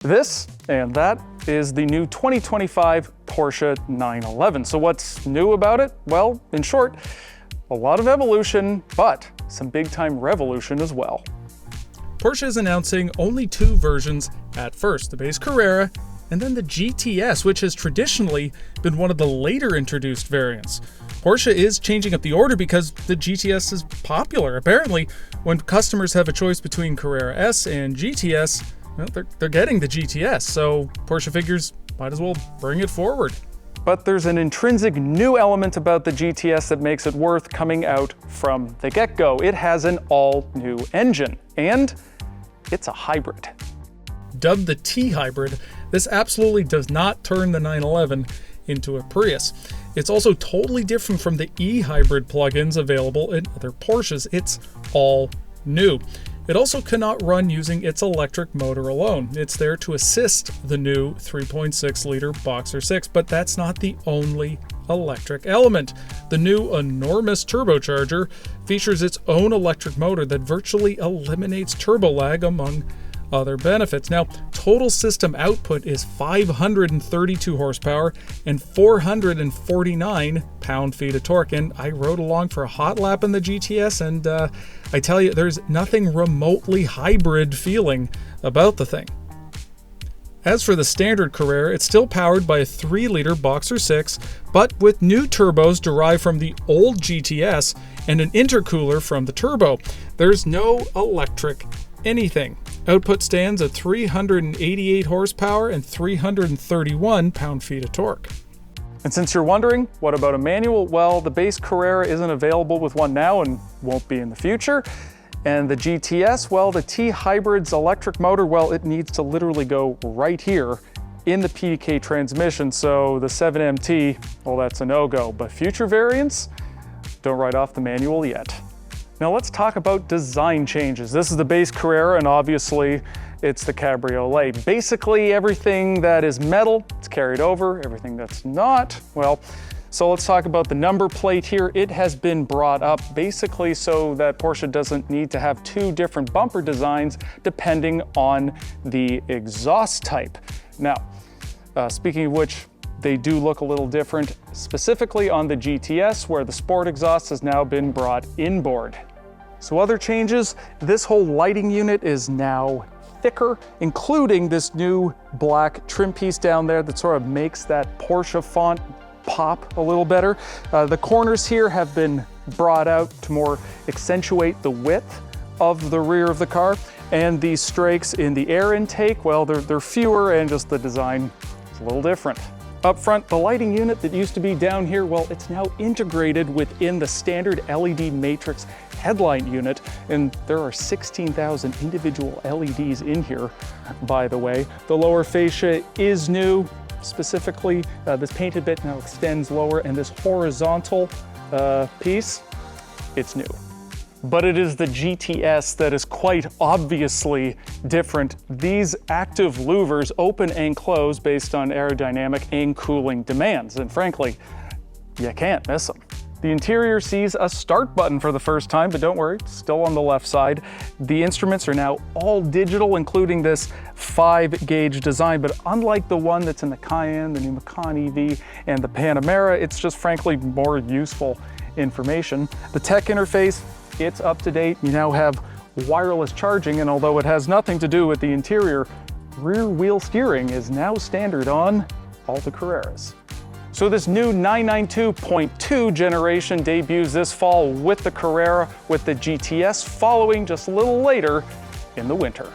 This and that is the new 2025 Porsche 911. So what's new about it? Well, in short, a lot of evolution, but some big-time revolution as well. Porsche is announcing only two versions at first, the base Carrera and then the GTS, which has traditionally been one of the later introduced variants. Porsche is changing up the order because the GTS is popular. Apparently, when customers have a choice between Carrera S and GTS, well, they're getting the GTS, so Porsche figures might as well bring it forward. But there's an intrinsic new element about the GTS that makes it worth coming out from the get-go. It has an all-new engine, and it's a hybrid. Dubbed the T-Hybrid, this absolutely does not turn the 911 into a Prius. It's also totally different from the E-Hybrid plugins available in other Porsches. It's all new. It also cannot run using its electric motor alone. It's there to assist the new 3.6-liter Boxer 6, but that's not the only electric element. The new enormous turbocharger features its own electric motor that virtually eliminates turbo lag, among other benefits. Now, total system output is 532 horsepower and 449 pound-feet of torque. And I rode along for a hot lap in the GTS, and I tell you, there's nothing remotely hybrid feeling about the thing. As for the standard Carrera, it's still powered by a 3-liter Boxer 6, but with new turbos derived from the old GTS and an intercooler from the turbo. There's no electric anything. Output stands at 388 horsepower and 331 pound-feet of torque. And since you're wondering, what about a manual? Well, the base Carrera isn't available with one now and won't be in the future. And the GTS, well, the T-Hybrid's electric motor, well, it needs to literally go right here in the PDK transmission. So the 7MT, well, that's a no-go. But future variants, don't write off the manual yet. Now let's talk about design changes. This is the base Carrera, and obviously it's the Cabriolet. Basically everything that is metal, it's carried over. Everything that's not, well, so let's talk about the number plate here. It has been brought up basically so that Porsche doesn't need to have two different bumper designs depending on the exhaust type. Now, speaking of which, they do look a little different, specifically on the GTS, where the sport exhaust has now been brought inboard. So other changes, this whole lighting unit is now thicker, including this new black trim piece down there that sort of makes that Porsche font pop a little better. The corners here have been brought out to more accentuate the width of the rear of the car, and these strakes in the air intake, well, they're fewer, and just the design is a little different. Up front, the lighting unit that used to be down here, well, it's now integrated within the standard LED matrix headlight unit, and there are 16,000 individual LEDs in here, by the way. The lower fascia is new. Specifically, this painted bit now extends lower, and this horizontal piece, it's new. But it is the GTS that is quite obviously different. These active louvers open and close based on aerodynamic and cooling demands, and frankly, you can't miss them. The interior sees a start button for the first time, but don't worry, it's still on the left side. The instruments are now all digital, including this 5-gauge design, but unlike the one that's in the Cayenne, the new Macan EV, and the Panamera, it's just frankly more useful information. The tech interface, it's up to date. You now have wireless charging, and although it has nothing to do with the interior, rear wheel steering is now standard on all the Carreras. So this new 992.2 generation debuts this fall with the Carrera, with the GTS following just a little later in the winter.